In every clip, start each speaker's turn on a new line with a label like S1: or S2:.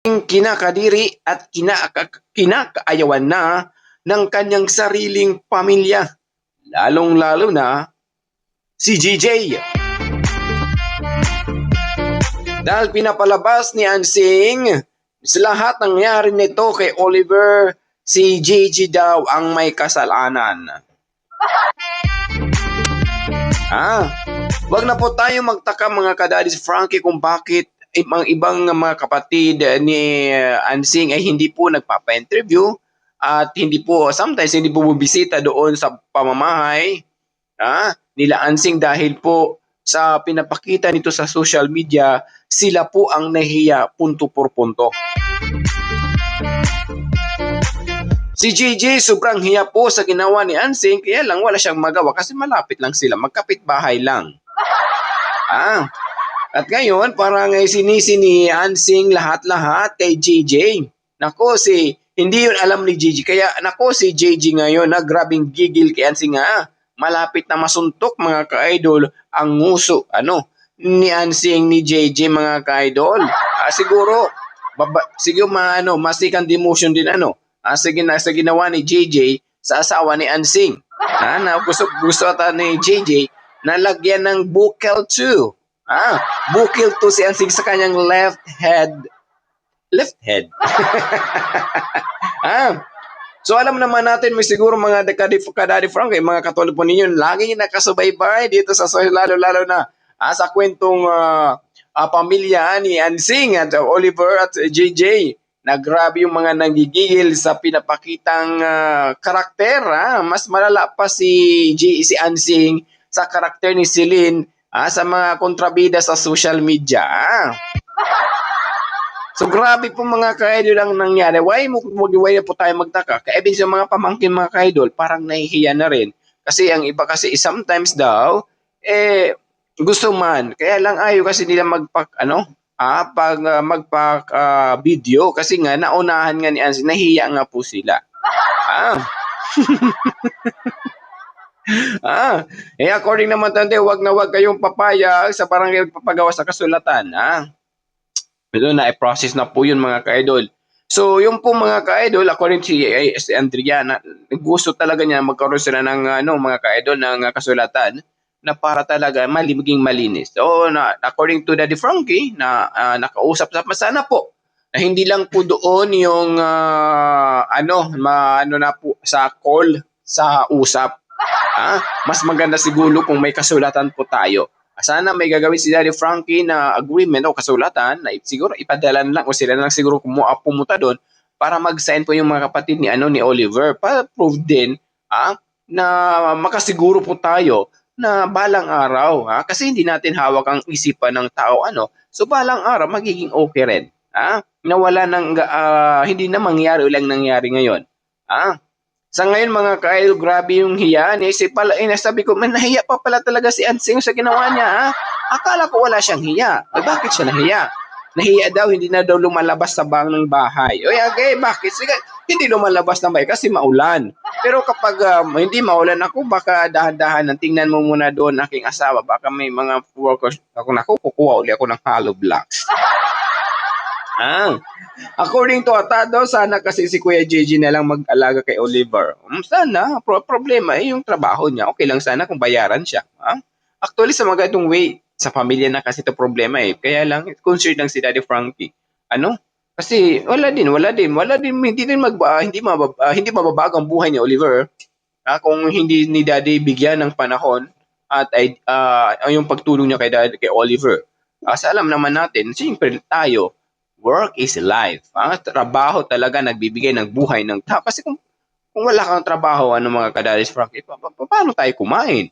S1: kinakadiri at kinakaayawan na ng kanyang sariling pamilya, lalong-lalo na si JJ. Dahil pinapalabas ni Ansing sa lahat ng nangyari nito kay Oliver, si JJ daw ang may kasalanan. Wag na po tayo magtaka mga kadadis Frankie kung bakit ibang mga kapatid ni Ansing ay hindi po nagpapa-interview at sometimes hindi po bubisita doon sa pamamahay nila Ansing dahil po sa pinapakita nito sa social media, sila po ang nahiya punto por punto. Si JJ sobrang hiya po sa ginawa ni Ansing, kaya lang wala siyang magawa kasi malapit lang sila, magkapit-bahay lang. At ngayon, parang sinisi ni Ansing lahat-lahat kay JJ. Nako, hindi yun alam ni JJ. Kaya nako si JJ ngayon grabing gigil kay Ansing malapit na masuntok mga ka-idol ang nguso ni Ansing ni JJ mga ka-idol. Siguro masikan demotion din sa ginawa ni JJ sa asawa ni Ansing. Na gusto ata ni JJ na lagyan ng bukel 2. Bukel 2 si Ansing sa kanyang left head. So alam naman natin, may siguro mga kadadi Frank, mga katulad po ninyo, lagi nakasubaybay dito sa lalo na sa kwentong pamilya ni Ansing at Oliver at JJ. Na grabe yung mga nanggigigil sa pinapakitang karakter. Mas malala pa si Ansing sa karakter ni Celine sa mga kontrabida sa social media. So grabe po mga ka-idol ang nangyari. Why po tayo magtaka? Kaya sa mga pamangkin mga ka-idol, parang nahihiya na rin. Kasi ang iba kasi sometimes daw, gusto man. Kaya lang ayaw kasi nila video kasi nga naunahan nga ni Ansing, nahiya nga po sila. According naman tante, wag na wag kayong papaya sa barangay papagawa sa kasulatan. Ito na i-process na po yun mga ka-idol. So yung po mga ka-idol, according to si Andriana, gusto talaga niya magkaroon sila ng mga ka-idol ng kasulatan na para talaga maging malinis. So according to Daddy Frankie na nakausap sana po na hindi lang po doon yung na po sa call sa usap. Mas maganda siguro kung may kasulatan po tayo. Sana may gagawin si Daddy Frankie na agreement o kasulatan na siguro ipadala lang o sila na lang siguro pumunta doon para mag-sign po yung mga kapatid ni Oliver para prove din na makasiguro po tayo na balang araw kasi hindi natin hawak ang isipan ng tao so balang araw magiging okay rin na wala nang hindi na mangyari ulang nangyari ngayon sa ngayon mga ka-idol, grabe yung hiya. Sabi ko, nahiya pa pala talaga si Ansing sa ginawa niya. Akala ko wala siyang hiya. Bakit siya nahiya? Nahiya daw, hindi na daw lumalabas sa ng bahay. Bakit? Sige, hindi lumalabas ng bahay kasi maulan. Pero kapag hindi maulan ako, baka dahan-dahan tingnan mo muna doon aking asawa. Baka may mga workers, kukuha uli ako ng hollow blocks. According to Atado, sana kasi si Kuya JJ na lang mag-alaga kay Oliver. Sana, problema yung trabaho niya. Okay lang sana kung bayaran siya. Actually, sa mga ganitong way, sa pamilya na kasi ito problema Kaya lang, concerned lang si Daddy Frankie. Kasi wala din, hindi mababago ang buhay ni Oliver. Kung hindi ni Daddy bigyan ng panahon at yung pagtulong niya kay Oliver. Sa alam naman natin, siyempre tayo, work is life. Trabaho talaga nagbibigay ng buhay ng tao. Kasi kung wala kang trabaho, mga kadalis Frankie, paano tayo kumain?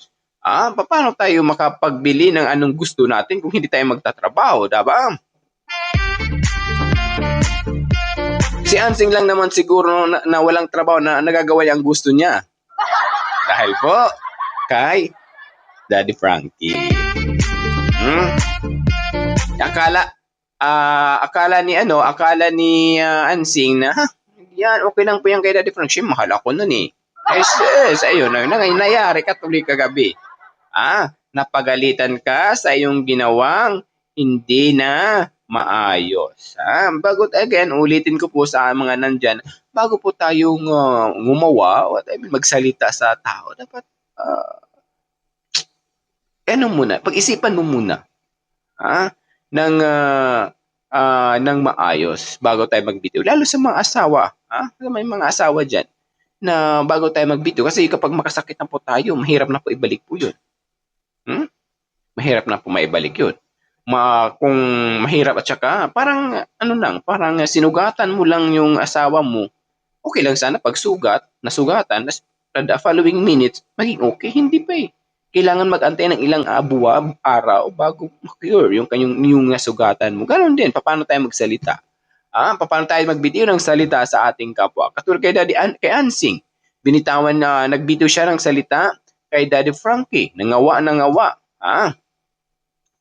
S1: Paano tayo makapagbili ng anong gusto natin kung hindi tayo magtatrabaho, diba? Si Ansing lang naman siguro na walang trabaho na nagagawa ang gusto niya. Dahil po kay Daddy Frankie. Akala ni Ansing na yan okay lang po yan kay Daddy Frankie, mahal ako nun ayun nangyari katuloy kagabi napagalitan ka sa iyong ginawang hindi na maayos. Bago again, ulitin ko po sa mga nandyan, bago po tayong gumawa o magsalita sa tao, dapat ano muna, pag-isipan mo muna ng ng maayos bago tayo magbitiw. Lalo sa mga asawa, may mga asawa diyan na bago tayo magbitiw kasi kapag makasakit na po tayo, mahirap na po ibalik po 'yun. Mahirap na po maibalik 'yun. Kung mahirap at saka parang ano lang, parang sinugatan mo lang yung asawa mo. Okay lang sana pag nasugatan, the following minutes maging okay, hindi pa eh. Kailangan mag-antay ng ilang buwan, araw bago ma-cure yung nasugatan mo. Ganoon din, paano tayo magsalita? Paano tayo magbitiw ng salita sa ating kapwa? Katulad kay Ansing, binitawan na nagbitiw siya ng salita kay Daddy Frankie, nangawa.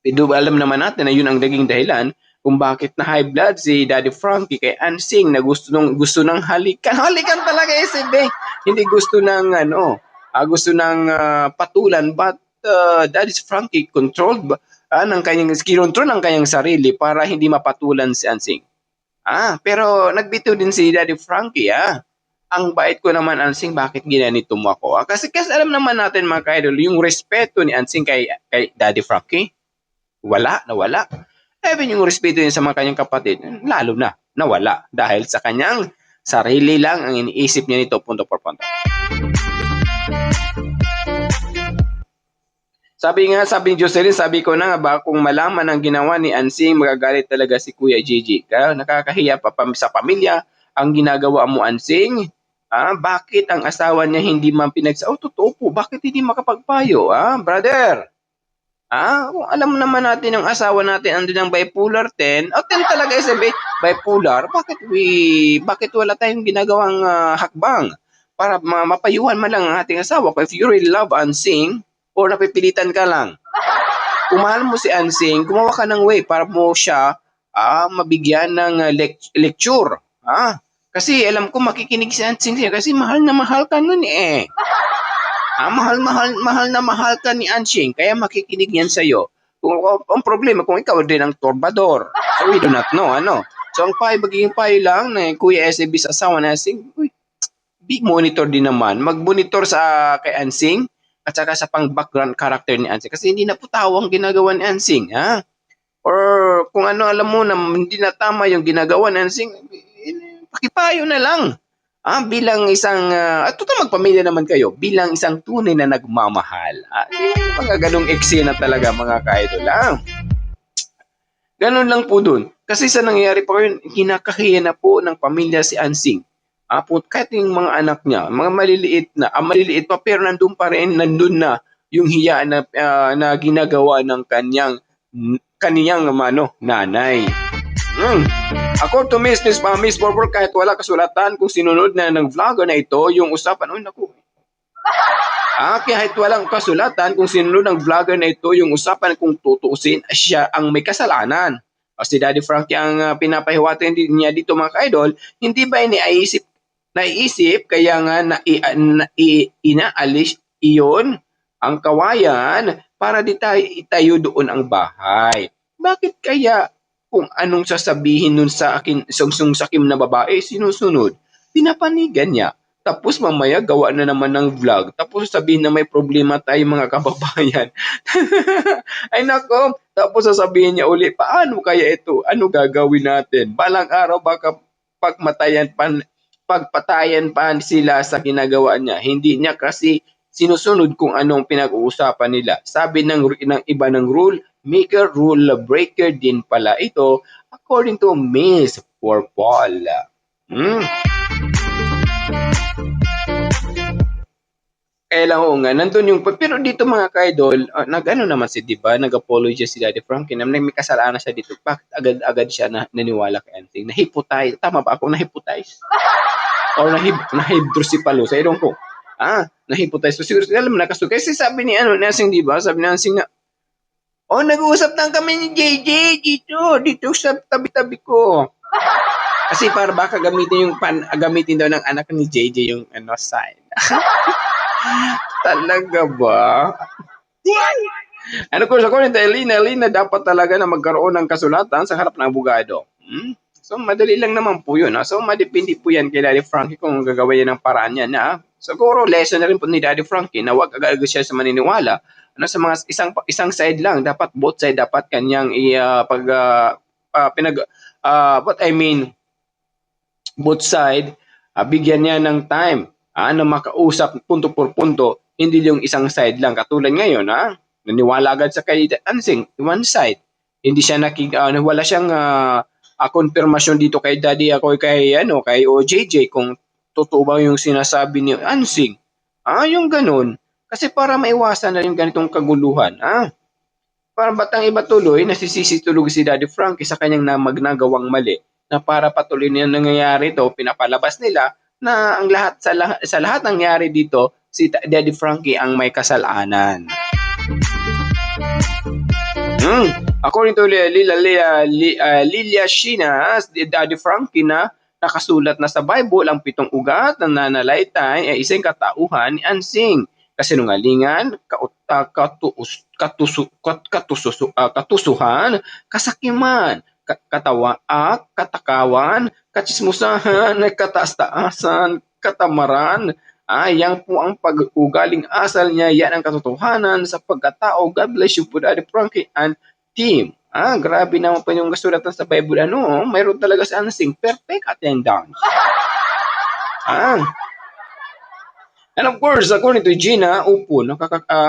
S1: Pero alam naman natin na yun ang naging dahilan kung bakit na high blood si Daddy Frankie kay Ansing na gusto ng halikan. Halikan talaga si Beng. Hindi gusto ng gusto ng patulan, but Daddy Frankie controlled kinontrol ang kanyang sarili para hindi mapatulan si Ansing. Pero nagbitiw din si Daddy Frankie. Ang bait ko naman, Ansing, bakit ginanito mo ako? Kasi alam naman natin mga ka-idol, yung respeto ni Ansing kay Daddy Frankie, nawala. Even yung respeto niya sa mga kanyang kapatid, lalo na nawala dahil sa kanyang sarili lang ang iniisip niya nito punto por punto. Sabi ni Jocelyn, sabi ko na nga ba kung malaman ang ginawa ni Ansing, magagalit talaga si Kuya Gigi. Kaya nakakahiya pa sa pamilya ang ginagawa mo, Ansing. Bakit ang asawa niya hindi man totoo po, bakit hindi makapagpayo, brother? Kung alam naman natin ang asawa natin andun ng bipolar 10, 10 talaga sabi, bipolar, bakit wala tayong ginagawang hakbang para mapayuhan man lang ang ating asawa? If you really love Ansing, or napipilitan ka lang, kung mahal mo si Ansing, gumawa ka ng way para mo siya mabigyan ng lecture. Kasi alam ko makikinig si Ansing siya kasi mahal na mahal ka nun eh. Mahal ka ni Ansing, kaya makikinig yan sa'yo. Ang problema, kung ikaw din ang torbador, so we do not know, So ang magiging payo lang na Kuya SAB sa asawa na Ansing, big monitor din naman. Mag-monitor sa kay Ansing at saka sa pang-background character ni Ansing. Kasi hindi na po tawang ginagawa ni Ansing, Or kung alam mo na hindi na tama yung ginagawa ni Ansing, pakipayo na lang. Bilang isang, total magpamilya naman kayo, bilang isang tunay na nagmamahal. Mga ganong eksena talaga mga ka-idol. Ganon lang po dun. Kasi sa nangyayari po yun, kinakahiya na po ng pamilya si Ansing. Kahit yung mga anak niya, mga maliliit pa, pero nandun na yung hiya na ginagawa ng kaniyang nanay. Ako to Miss Borbor, kahit wala kasulatan, kung sinunod na ng vlogger na ito, yung usapan, kahit walang kasulatan, kung sinunod ng vlogger na ito, yung usapan kung tutuusin, siya ang may kasalanan. Si Daddy Frankie ang pinapahiwato niya dito mga ka-idol, hindi ba naiisip, kaya nga inaalis iyon ang kawayan para di itayo doon ang bahay. Bakit kaya kung anong sasabihin nun sa akin, isang sakim na babae, sinusunod, pinapanigan niya. Tapos mamaya gawa na naman ng vlog. Tapos sasabihin na may problema tayo mga kababayan. Ay nako, tapos sasabihin niya uli, paano kaya ito? Ano gagawin natin? Balang araw baka pagpatayan pa sila sa ginagawa niya. Hindi niya kasi sinusunod kung anong pinag-uusapan nila. Sabi ng iba ng rule maker, rule breaker din pala ito according to Miss Purple. Kaya lang nga, nandun yung, pero dito mga ka-idol, naman diba, nag-apologize si Daddy Frankie, na may kasalanan siya dito. Bakit agad-agad siya naniwala kay Ansing? Nahiputize. Tama ba ako? Nahiputize? Or nahidrosipalosa? I don't know. Nahiputize. So siguro, alam na kaso. Kasi sabi ni Ansing, diba? Sabi ni Ansing na, nag-uusap lang kami ni JJ dito sa tabi-tabi ko. Kasi para baka gamitin daw ng anak ni JJ yung sign. Talaga ba? And of course, according to Elina, dapat talaga na magkaroon ng kasulatan sa harap ng abogado. So, madali lang naman po yun. So, madepende po yan kay Daddy Frankie kung gagawin yan ng paraan yan. Siguro, lesson na rin po ni Daddy Frankie na huwag agad siya sa maniniwala. Sa mga isang side lang, dapat both side dapat kanyang what I mean, both side, bigyan niya ng time na makausap punto por punto, hindi yung isang side lang. Katulad ngayon, naniwala agad sa kay Ansing, one side. Hindi siya wala siyang konfirmasyon dito kay Daddy ako kay OJJ kung totoo ba yung sinasabi ni Ansing. Yung ganun. Kasi para maiwasan na yung ganitong kaguluhan. Para ba't ang iba tuloy, nasisisi tuloy si Daddy Frankie sa kanyang magnagawang mali na para patuloy na nangyayari ito, pinapalabas nila na ang sa lahat ng nangyari dito, si Daddy Frankie ang may kasalanan. According to Lilia Sheena, Daddy Frankie na nakasulat na sa Bible ang 7 ugat ng nanalaitay ay isang katauhan ni Ansing. Kasinungalingan, katusuhan, kasakiman, katakawan, katsismusahan, kataas-taasan, katamaran. Yan po ang pag-ugaling asal niya. Yan ang katotohanan sa pagkatao. God bless you po, Daddy Frankie and team. Grabe naman po yung kasulatan sa Bible. Mayroon talaga si Ansing. Perfect attendance. And of course, according to Gina,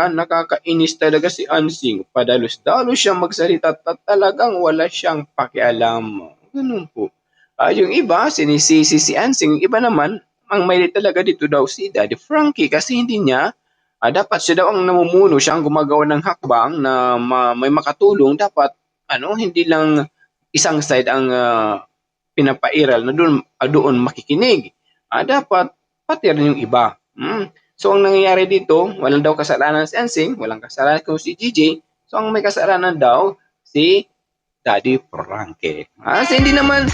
S1: nakakainis talaga si Ansing. Padalos-dalos siya magsalita at talagang wala siyang pakialam. Ganun po. Yung iba, sinisisi si Ansing. Yung iba naman, ang may talaga dito daw si Daddy Frankie kasi hindi niya, dapat siya daw ang namumuno, siya ang gumagawa ng hakbang na may makatulong. Dapat, hindi lang isang side ang pinapairal na doon makikinig. Dapat, pati rin yung iba. So, ang nangyayari dito, walang daw kasalanan si Ansing, walang kasalanan kung si GJ. So, ang may kasalanan daw si Daddy Frankie. So, hindi naman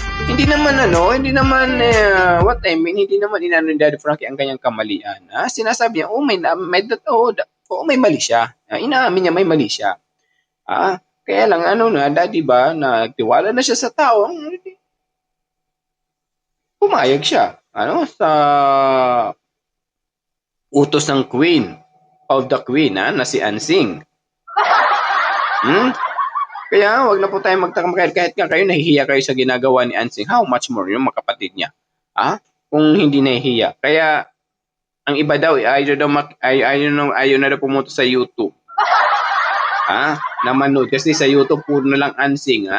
S1: what I mean, hindi naman inano ni Daddy Frankie ang kanyang kamalian. Sinasabi niya, may mali siya. Inaamin niya may mali siya. Kaya lang, Daddy ba, nagtiwala na siya sa tao, pumayag siya. Sa utos ng Queen of the Queen, na si Ansing. Kaya wag na po tayo magtaka kahit nga kayo nahihiya kayo sa ginagawa ni Ansing. How much more yung mga kapatid niya? Kung hindi nahihiya. Kaya ang iba daw ayaw na daw pumunta sa YouTube. Na manood kasi sa YouTube puro na lang Ansing.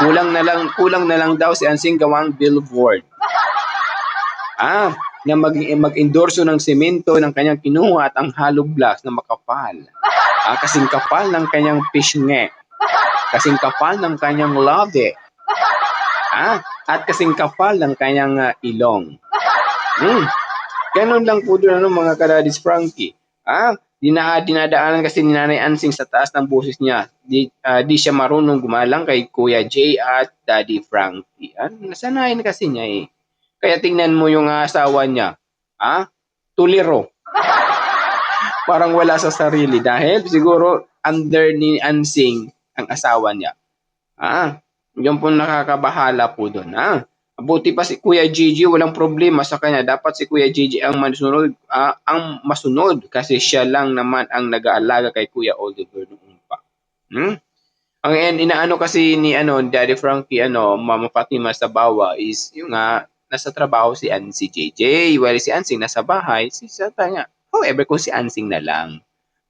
S1: Kulang na lang daw si Ansing gawang billboard. Na mag-endorso ng semento ng kanyang kinuha at ang hollow blocks na makapal. Kasing kapal ng kanyang pisnge. Kasing kapal ng kanyang labi. At kasing kapal ng kanyang ilong. Ganun lang po doon mga kadadis Frankie. Dinadaanan kasi ni Nanay Ansing sa taas ng boses niya. Di siya marunong gumalang kay Kuya Jay at Daddy Frankie. Nasanayin kasi niya Kaya tingnan mo yung asawa niya. Tuliro. Parang wala sa sarili dahil siguro under ni Ansing ang asawa niya. Yung po nakakabahala po doon. Buti pa si Kuya Gigi, walang problema sa kanya. Dapat si Kuya Gigi ang masunod kasi siya lang naman ang nag-aalaga kay Kuya Oliver noong pa. Ang inaano kasi ni Daddy Frankie, Mama Fatima sa Bawa is yung nasa trabaho si JJ, while si Ansing nasa bahay, si Sata nga. However, kung si Ansing na lang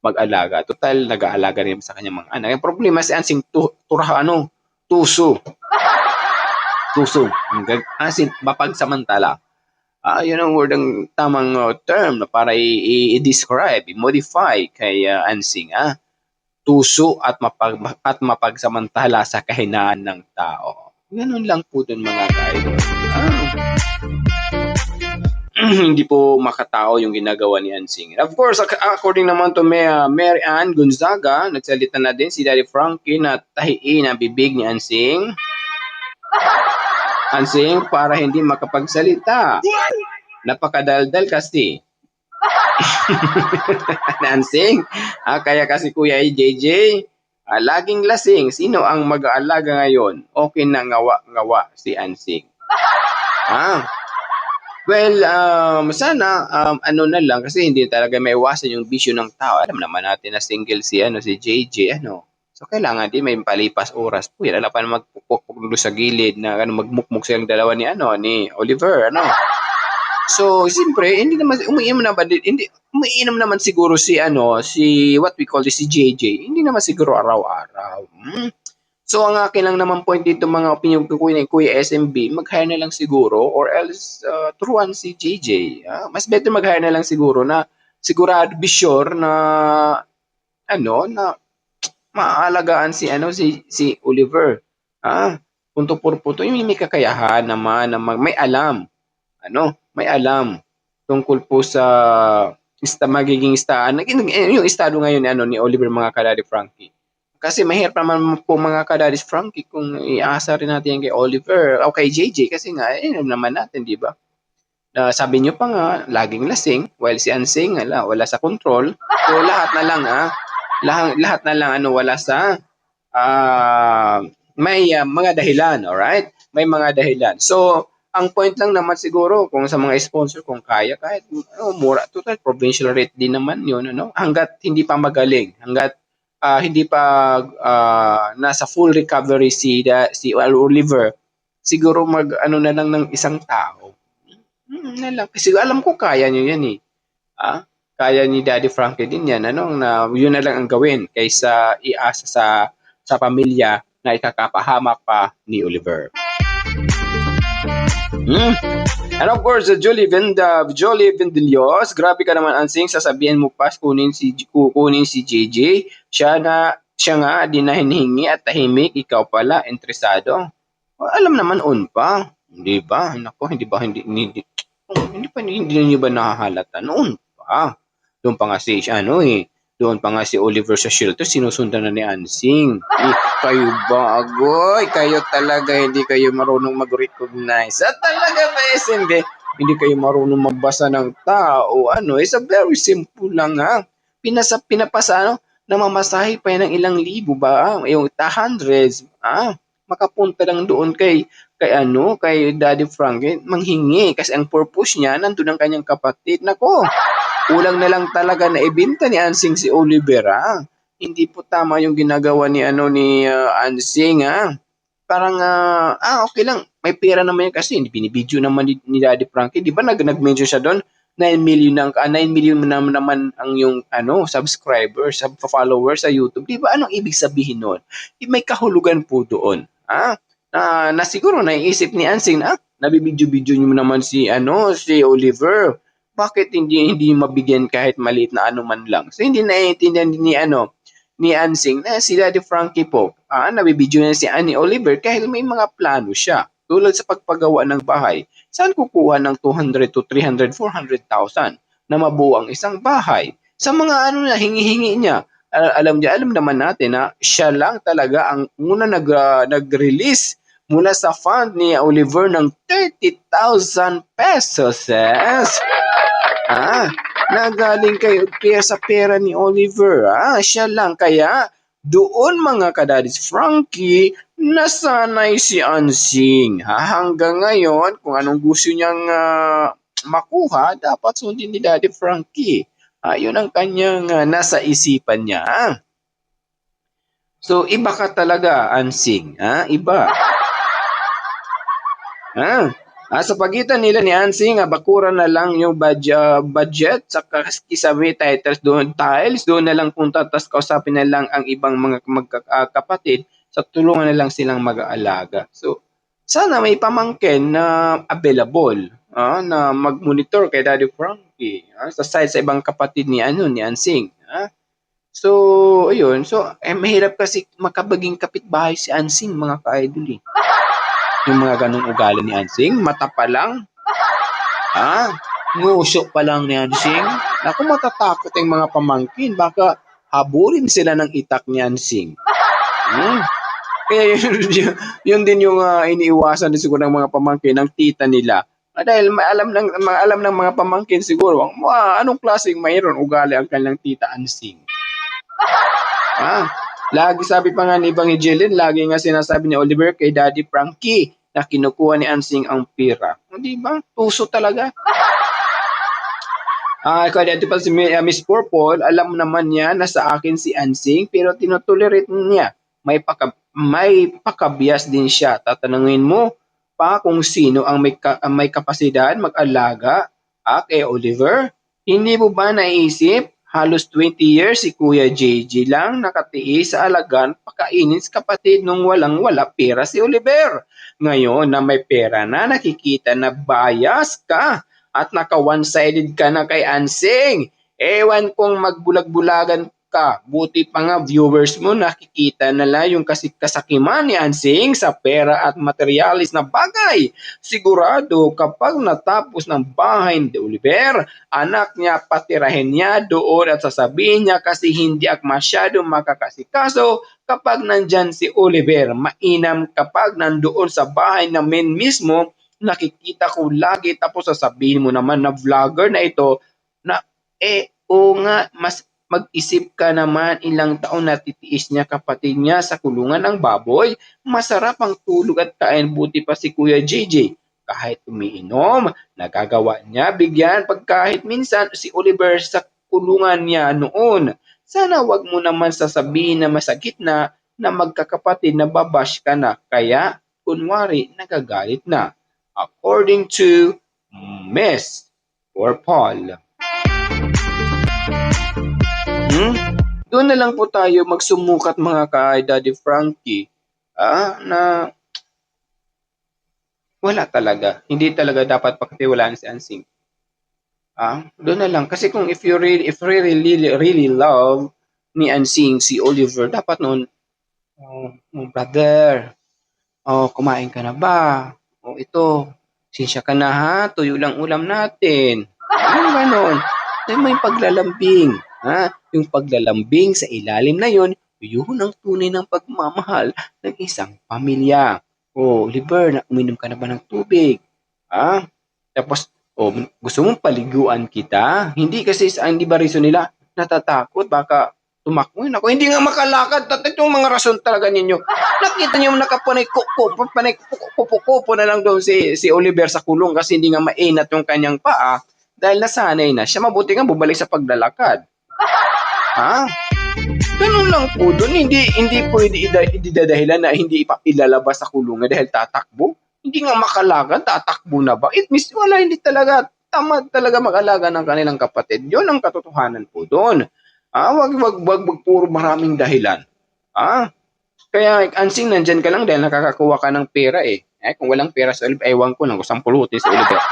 S1: mag-alaga, total nag-aalaga rin sa kanyang mga anak. Yung problema si Ansing tuso. Ansing mapagsamantala. Yun ang word ang tamang term na para i-describe, i-modify kay Ansing. Tuso at mapagsamantala sa kahinaan ng tao. Ganun lang po dun mga ka-idol. Hindi po makatao yung ginagawa ni Ansing. Of course, according naman to Mary Ann Gonzaga, nagsalita na din si Daddy Frankie na tahiin ang bibig ni Ansing. Ansing para hindi makapagsalita. Napakadaldal kasi. Nansing. Kaya kasi Kuya JJ, laging lasing. Sino ang mag-aalaga ngayon? Okay na ngawa-ngawa si Ansing. Ah, well, sana ano na lang kasi hindi talaga maiwasan yung bisyo ng tao. Alam naman natin na single si JJ ano. So kailangan din may palipas oras po. Yan, wala pa na magpupukpok doon sa gilid na magmukmuk silang dalawa ni Oliver ano. So, siyempre umiinom naman siguro si what we call this, si JJ, hindi naman siguro araw-araw, So, ang akin lang naman point dito mga opinyon ko Kuya SMB, mag-hire na lang siguro or else, turuan si JJ, mas better mag-hire na lang siguro na sigurado be sure na na maaalagaan si Oliver, punto por punto, yung may kakayahan naman na may alam. May alam tungkol po sa magiging yung estado ngayon ni Oliver mga kadadi Frankie. Kasi mahirap naman po mga kadadi Frankie kung iasa rin natin yan kay Oliver o kay JJ kasi nga, naman natin, di ba? Sabi niyo pa nga, laging lasing while si Ansing wala sa control. So lahat na lang lahat na lang wala sa may mga dahilan, alright? May mga dahilan. So, ang point lang naman siguro kung sa mga sponsor kung kaya kahit mura total provincial rate din naman yun hangga't hindi pa magaling hangga't hindi pa nasa full recovery si Oliver siguro na lang ng isang tao na lang kasi alam ko kaya niyo yan kaya ni Daddy Frankie din yan na yun na lang ang gawin kaysa iasa sa pamilya na ikakapahamak pa ni Oliver. And of course, Jolie Vendilios, grabe ka naman Ansing, sasabihin mo pa kunin si JJ. Siya nga din na hinihingi at tahimik, ikaw pala interesado. Alam naman pa, hindi ba? Nako, hindi niyo ba nahahalata noon pa? Doon pa nga doon pa nga si Oliver sa shelter, sinusundan na ni Ansing. Kayo ba, agoy? Kayo talaga, hindi kayo marunong mag-recognize. Talaga ba, SMB? Hindi kayo marunong magbasa ng tao. It's a very simple lang, pinapasa, namamasahe pa yan ng ilang libo ba? Yung hundreds, makapunta lang doon kay Daddy Frank, manghingi. Kasi ang purpose niya, nandun ang kanyang kapatid. Nako, kulang na lang talaga na ibenta ni Ansing si Oliver, Hindi po tama yung ginagawa ni Ansing, Parang, okay lang. May pera naman yan kasi binibidyo naman ni Daddy Frankie. Di ba nag-mention siya doon? 9 million naman ang yung subscribers, followers sa YouTube. Di ba anong ibig sabihin noon? May kahulugan po doon. Na siguro naiisip ni Ansing na nabibidyo-bidyo niyo naman si Oliver. Bakit hindi mabigyan kahit maliit na man lang? So hindi naiintindihan ni Ansing na si Daddy Frankie po, nabibidyo na si Oliver kahit may mga plano siya. Tulad sa pagpagawa ng bahay, saan kukuha ng 200 to 300, 400,000 na mabuo ang isang bahay? Sa mga na hingi-hingi niya. Alam naman natin na siya lang talaga ang una nag-release mula sa fund ni Oliver ng 30,000 pesos. Nagaling kaya sa pera ni Oliver. Siya lang. Kaya doon mga kadadis Frankie, nasanay si Ansing. Hanggang ngayon, kung anong gusto niyang makuha, dapat sundin ni Daddy Frankie. Yun ang kanyang nasa isipan niya. So, iba ka talaga, Ansing. Iba. Sa pagitan nila ni Ansing, bakuran na lang yung budget sa kisame titles doon na lang punta, tapos kausapin na lang ang ibang mga magkakapatid sa tulungan na lang silang mag-aalaga. So, sana may pamangkin na available na mag-monitor kay Daddy Frankie sa ibang kapatid ni Ansing. So, ayun. So, mahirap kasi makabaging kapitbahay si Ansing, mga ka-idol. Yung mga ganong ugali ni Ansing, mata pa lang. Nguso pa lang ni Ansing. Naku, matatakot yung mga pamangkin. Baka habulin sila ng itak ni Ansing. Kaya yun din yung iniiwasan din siguro ng mga pamangkin ng tita nila Dahil alam ng mga pamangkin siguro, anong klaseng mayroon ugali ang kanilang tita Ansing. Lagi sabi pa nga ni Evangeline, lagi nga sinasabi ni Oliver kay Daddy Frankie na kinukuha ni Ansing ang pira. Di ba? Tuso talaga. Kaya di pa si Miss Purple, alam naman niya na sa akin si Ansing, pero tinotolerate niya. May pakabias din siya. Tatanungin mo pa kung sino ang may kapasidad mag-alaga kay Oliver. Hindi mo ba naisip? Halos 20 years si Kuya JJ lang nakatiis sa alagan pakainin sa kapatid nung walang-wala pera si Oliver. Ngayon na may pera na, nakikita na bias ka at naka one-sided ka na kay Ansing. Ewan kung magbulag-bulagan ka. Buti pa nga viewers mo nakikita nila yung kasakiman ni Ansing sa pera at materialis na bagay. Sigurado kapag natapos ng bahay ni Oliver, anak niya patirahin niya doon at sasabihin niya kasi hindi ak masyado makakasikaso kapag nandyan si Oliver. Mainam kapag nandoon sa bahay namin mismo, nakikita ko lagi tapos sasabihin mo naman na vlogger na ito na o nga mas mag-isip ka naman ilang taon na titiis niya kapatid niya sa kulungan ng baboy. Masarap ang tulog at kain, buti pa si Kuya JJ. Kahit umiinom, nagagawa niya bigyan pag kahit minsan si Oliver sa kulungan niya noon. Sana wag mo naman sasabihin na masakit na magkakapatid na babash ka na. Kaya kunwari nagagalit na. According to Miss or Paul. Doon na lang po tayo magsumukat mga ka-Daddy Frankie na wala talaga. Hindi talaga dapat pakitiwalaan si Ansing. Doon na lang. Kasi kung if you really love ni Ansing si Oliver, dapat noon, brother, kumain ka na ba? Ito, sinsya ka na ha, tuyo lang ulam natin. Yung ganon. May paglalambing. Yung paglalambing sa ilalim na yun ang tunay ng pagmamahal ng isang pamilya. Oliver, uminom ka na ba ng tubig? Tapos, gusto mong paliguan kita? Hindi kasi hindi ba reason nila? Natatakot, baka tumakbo. Ako, hindi nga makalakad. Itong mga rason talaga ninyo. Nakita niyo nakapanay kupo na lang doon si Oliver sa kulong kasi hindi nga mainat yung kanyang paa. Dahil nasanay na siya, mabuti nga bumalik sa paglalakad. Ganun lang po doon. Hindi pwede idadahilan na hindi ilalabas sa kulungan dahil tatakbo. Hindi nga makalakad, tatakbo na ba? It means hindi talaga, tamad talaga mag-alaga ng kanilang kapatid. Yun ang katotohanan po doon. Wag puro maraming dahilan. Kaya Ansing, nandyan ka lang dahil nakakakuha ka ng pera eh. Kung walang pera sa Oliver, ewan ko lang kung saan pulutin sa Oliver.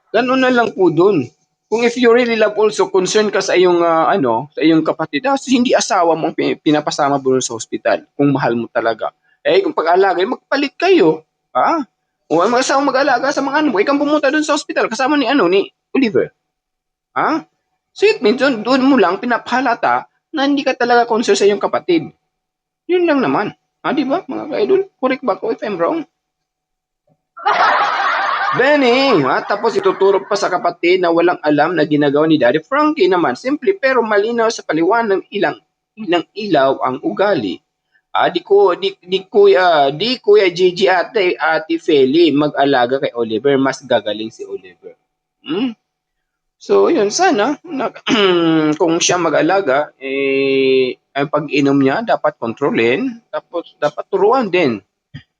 S1: Ganun na lang po doon. Kung if you really love also, concern ka sa iyong sa iyong kapatid, hindi asawa mong pinapasama mo sa ospital kung mahal mo talaga. Kung pag-alaga, magpalit kayo. O ang asawa mag-alaga sa mga ikaw pumunta doon sa ospital kasama ni Oliver. So it means doon mo lang pinapahalata na hindi ka talaga concern sa iyong kapatid. Yun lang naman. Di ba mga ka-idol? Correct ba ko if I'm wrong? Benny, tapos ituturo pa sa kapatid na walang alam na ginagawa ni Daddy Frankie naman. Simple pero malinaw sa paliwanag ilang ilaw ang ugali. Di Kuya Gigi ate Feli mag-alaga kay Oliver, mas gagaling si Oliver. So yun, sana kung siya mag-alaga, ang pag-inom niya dapat kontrolin, tapos dapat turuan din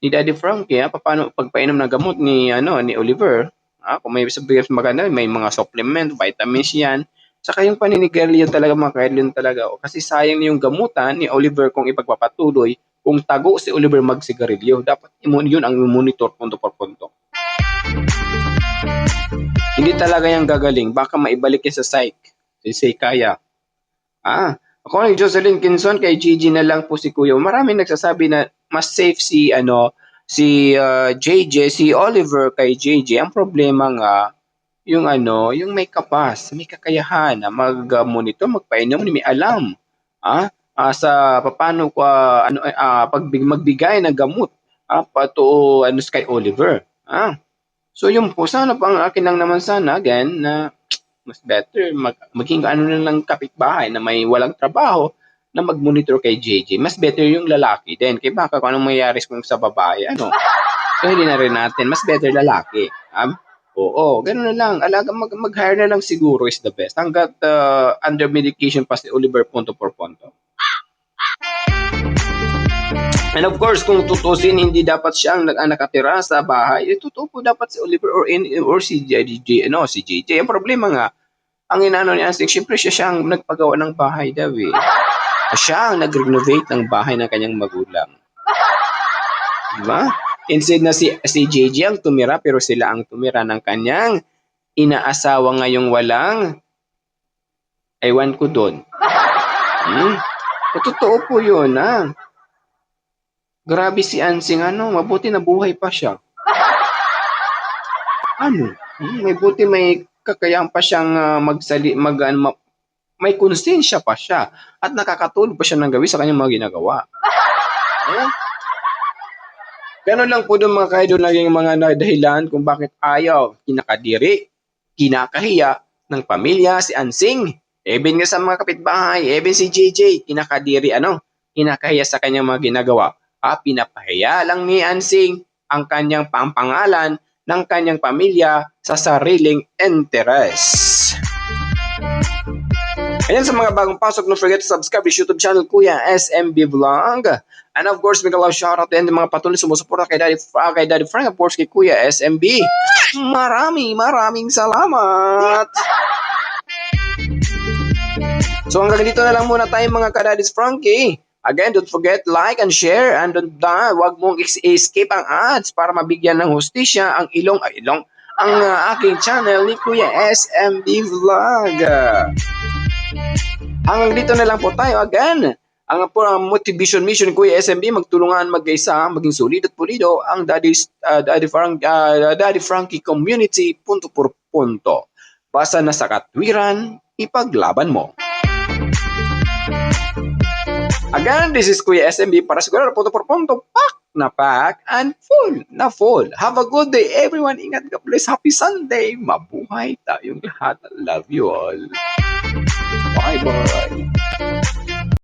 S1: ni Daddy Frankie paano pagpainom ng gamot ni Oliver. Kung may sabihin maganda, may mga supplement, vitamins yan. Saka yung paninigarilyo talaga mga kailin talaga. Kasi sayang yung gamutan ni Oliver kung ipagpapatuloy. Kung tago si Oliver magsigarilyo, dapat yun ang monitor punto por punto. Hindi talaga yung gagaling. Baka maibalik yan sa psych. Si kaya. Ako ni Jocelyn Kinson, kay Gigi na lang po si Kuya. Maraming nagsasabi na mas safe si JJ, si Oliver kay JJ. Ang problema nga, yung may may kakayahan na mag-monitor, magpainom, may alam. Sa paano magbigay ng gamot pato ano kay Oliver. So yun po, sana pang akin lang naman sana again na mas better maging ano na lang kapitbahay na may walang trabaho na mag-monitor kay JJ. Mas better yung lalaki din. Kaya baka kung anong mangyayari kung sa babae, ano. So hindi na rin natin, mas better lalaki. Oo, gano'n na lang. Mag-hire na lang siguro is the best. Hanggat under medication pa si Oliver punto por punto. And of course, kung tutusin, hindi dapat siya ang nakatira sa bahay. Totoo po dapat si Oliver or si JJ, si JJ. Ang problema nga, ang inaano ni Ansing, syempre siya ang nagpagawa ng bahay daw eh. Siya ang nag-renovate ng bahay ng kanyang magulang. Diba? Instead na si JJ ang tumira, pero sila ang tumira ng kanyang inaasawa ngayong walang ewan ko doon. Totoo po yun, Grabe si Ansing, mabuti na buhay pa siya. May buti may kakayahan pa siyang may konsensya pa siya at nakakatulog pa siya ng gawi sa kanyang mga ginagawa. Ganun lang po doon mga kaidol naging mga dahilan kung bakit ayaw, kinakadiri, kinakahiya ng pamilya si Ansing. Even nga sa mga kapitbahay, even si JJ, kinakadiri, kinakahiya sa kanyang mga ginagawa. Pinapahiya lang ni Ansing ang kanyang pampangalan ng kanyang pamilya sa sariling interes. Ayan, sa mga bagong pasok, don't forget to subscribe to YouTube channel Kuya SMB Vlog. And of course, make a love shoutout din mga patuloy sumusuporta kay Daddy Frank, of course kay Kuya SMB. Maraming salamat! So hanggang dito na lang muna tayo mga ka-Daddy's Frankie. Again, don't forget like and share and wag mong escape ang ads para mabigyan ng hustisya ang aking channel ni Kuya SMB Vlog. Hanggang dito na lang po tayo again. Ang motivation mission Kuya SMB, magtulungan mag-isa, maging solid at pulido ang Daddy Frankie community punto por punto. Basta na sa katwiran, ipaglaban mo. Again, this is Kuya SMB para sigurado punto por punto, pack and full. Have a good day everyone. Ingat, God bless. Happy Sunday. Mabuhay tayong lahat. Love you all. Bye-bye.